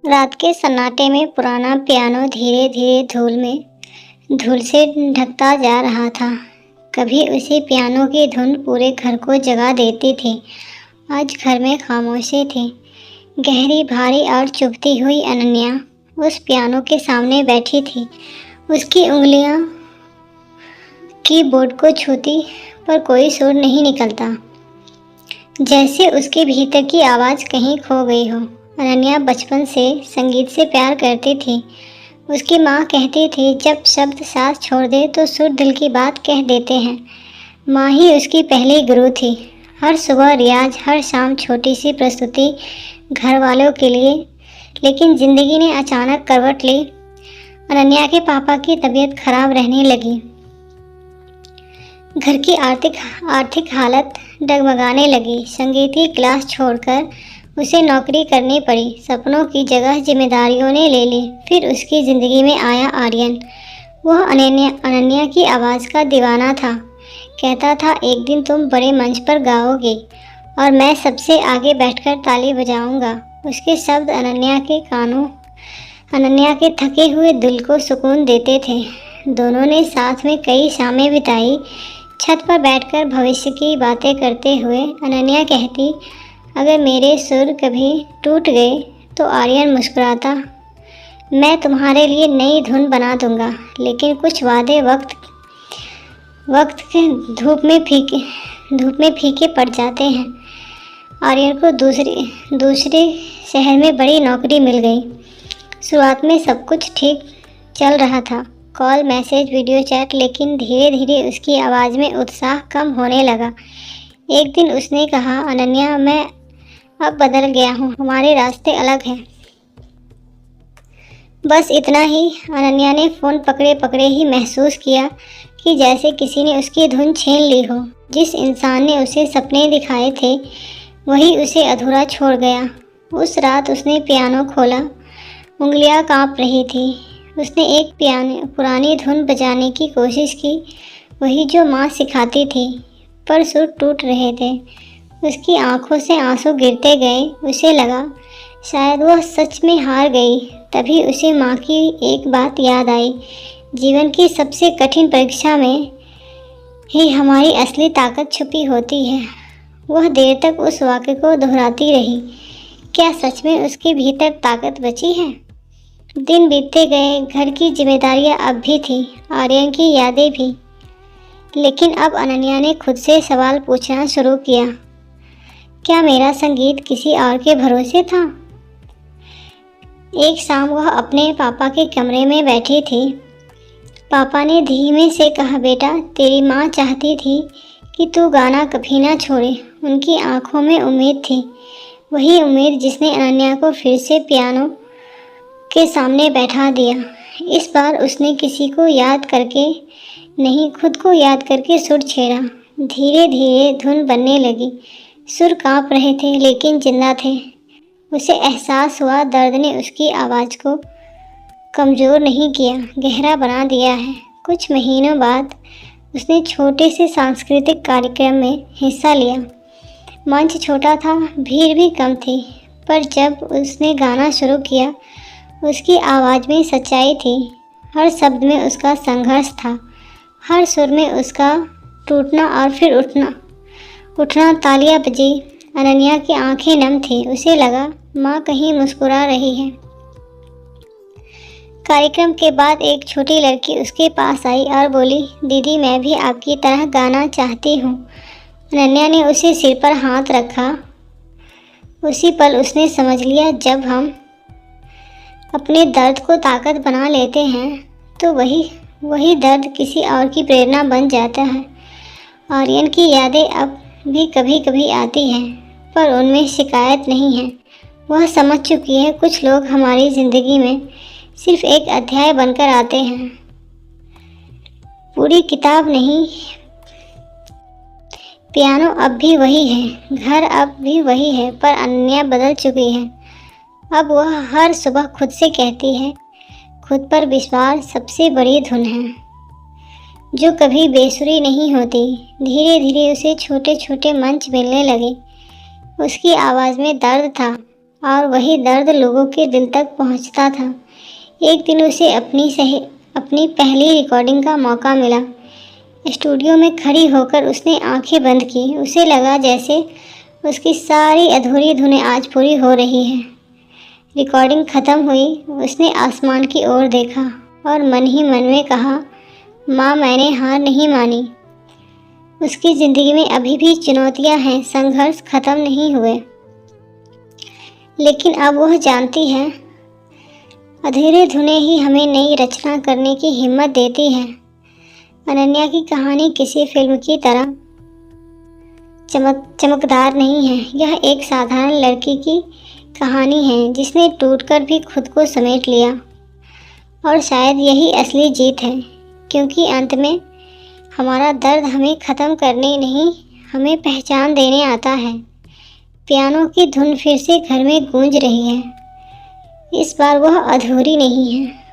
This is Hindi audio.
रात के सन्नाटे में पुराना पियानो धीरे धीरे धूल से ढकता जा रहा था। कभी उसी पियानो की धुन पूरे घर को जगा देती थी। आज घर में खामोशी थी। गहरी, भारी और चुभती हुई अनन्या उस पियानो के सामने बैठी थी। उसकी उंगलियां कीबोर्ड को छूती, पर कोई सुर नहीं निकलता, जैसे उसके भीतर की आवाज़ कहीं खो गई हो। अनन्या बचपन से संगीत से प्यार करती थी। उसकी माँ कहती थी, जब शब्द सांस छोड़ दे तो सुर दिल की बात कह देते हैं। माँ ही उसकी पहली गुरु थी। हर सुबह रियाज, हर शाम छोटी सी प्रस्तुति घर वालों के लिए। लेकिन ज़िंदगी ने अचानक करवट ली। अनन्या के पापा की तबीयत खराब रहने लगी। घर की आर्थिक हालत डगमगाने लगी। संगीत की क्लास छोड़कर उसे नौकरी करनी पड़ी। सपनों की जगह जिम्मेदारियों ने ले ली। फिर उसकी ज़िंदगी में आया आर्यन। वह अनन्या की आवाज़ का दीवाना था। कहता था, एक दिन तुम बड़े मंच पर गाओगे और मैं सबसे आगे बैठकर ताली बजाऊंगा। उसके शब्द अनन्या के थके हुए दिल को सुकून देते थे। दोनों ने साथ में कई शामें बिताई। छत पर बैठकर भविष्य की बातें करते हुए अनन्या कहती, अगर मेरे सुर कभी टूट गए तो आर्यन मुस्कुराता, मैं तुम्हारे लिए नई धुन बना दूंगा। लेकिन कुछ वादे वक्त के धूप में फीके पड़ जाते हैं। आर्यन को दूसरे शहर में बड़ी नौकरी मिल गई। शुरुआत में सब कुछ ठीक चल रहा था, कॉल, मैसेज, वीडियो चैट। लेकिन धीरे धीरे उसकी आवाज़ में उत्साह कम होने लगा। एक दिन उसने कहा, अनन्या, मैं अब बदल गया हूँ, हमारे रास्ते अलग हैं। बस इतना ही। अनन्या ने फ़ोन पकड़े पकड़े ही महसूस किया कि जैसे किसी ने उसकी धुन छीन ली हो। जिस इंसान ने उसे सपने दिखाए थे वही उसे अधूरा छोड़ गया। उस रात उसने पियानो खोला। उंगलियां कांप रही थी। उसने एक पुरानी धुन बजाने की कोशिश की, वही जो माँ सिखाती थी, पर सुर टूट रहे थे। उसकी आंखों से आंसू गिरते गए। उसे लगा शायद वह सच में हार गई। तभी उसे माँ की एक बात याद आई, जीवन की सबसे कठिन परीक्षा में ही हमारी असली ताकत छुपी होती है। वह देर तक उस वाक्य को दोहराती रही। क्या सच में उसके भीतर ताकत बची है? दिन बीतते गए। घर की जिम्मेदारियां अब भी थी, आर्यन की यादें भी। लेकिन अब अनन्या ने खुद से सवाल पूछना शुरू किया, क्या मेरा संगीत किसी और के भरोसे था? एक शाम वह अपने पापा के कमरे में बैठी थी। पापा ने धीमे से कहा, बेटा, तेरी माँ चाहती थी कि तू गाना कभी ना छोड़े। उनकी आंखों में उम्मीद थी, वही उम्मीद जिसने अनन्या को फिर से पियानो के सामने बैठा दिया। इस बार उसने किसी को याद करके नहीं, खुद को याद करके सुर छेड़ा। धीरे धीरे धुन बनने लगी। सुर कांप रहे थे लेकिन जिंदा थे। उसे एहसास हुआ दर्द ने उसकी आवाज़ को कमज़ोर नहीं किया, गहरा बना दिया है। कुछ महीनों बाद उसने छोटे से सांस्कृतिक कार्यक्रम में हिस्सा लिया। मंच छोटा था, भीड़ भी कम थी, पर जब उसने गाना शुरू किया उसकी आवाज़ में सच्चाई थी। हर शब्द में उसका संघर्ष था, हर सुर में उसका टूटना और फिर उठना। तालियां बजी। अनन्या की आंखें नम थी। उसे लगा माँ कहीं मुस्कुरा रही है। कार्यक्रम के बाद एक छोटी लड़की उसके पास आई और बोली, दीदी, मैं भी आपकी तरह गाना चाहती हूँ। अनन्या ने उसे सिर पर हाथ रखा। उसी पल उसने समझ लिया, जब हम अपने दर्द को ताकत बना लेते हैं तो वही दर्द किसी और की प्रेरणा बन जाता है। आर्यन की यादें अब भी कभी कभी आती हैं, पर उनमें शिकायत नहीं है। वह समझ चुकी है, कुछ लोग हमारी ज़िंदगी में सिर्फ एक अध्याय बनकर आते हैं, पूरी किताब नहीं। पियानो अब भी वही है, घर अब भी वही है, पर अनन्या बदल चुकी है। अब वह हर सुबह खुद से कहती है, खुद पर विश्वास सबसे बड़ी धुन है, जो कभी बेसुरी नहीं होती। धीरे धीरे उसे छोटे छोटे मंच मिलने लगे। उसकी आवाज़ में दर्द था और वही दर्द लोगों के दिल तक पहुंचता था। एक दिन उसे अपनी पहली रिकॉर्डिंग का मौका मिला। स्टूडियो में खड़ी होकर उसने आंखें बंद की। उसे लगा जैसे उसकी सारी अधूरी धुनें आज पूरी हो रही हैं। रिकॉर्डिंग ख़त्म हुई। उसने आसमान की ओर देखा और मन ही मन में कहा, माँ, मैंने हार नहीं मानी। उसकी ज़िंदगी में अभी भी चुनौतियाँ हैं, संघर्ष ख़त्म नहीं हुए। लेकिन अब वह जानती है, अधूरी धुनें ही हमें नई रचना करने की हिम्मत देती हैं। अनन्या की कहानी किसी फिल्म की तरह चमकदार नहीं है। यह एक साधारण लड़की की कहानी है जिसने टूटकर भी खुद को समेट लिया। और शायद यही असली जीत है, क्योंकि अंत में हमारा दर्द हमें ख़त्म करने नहीं, हमें पहचान देने आता है। पियानो की धुन फिर से घर में गूंज रही है। इस बार वह अधूरी नहीं है।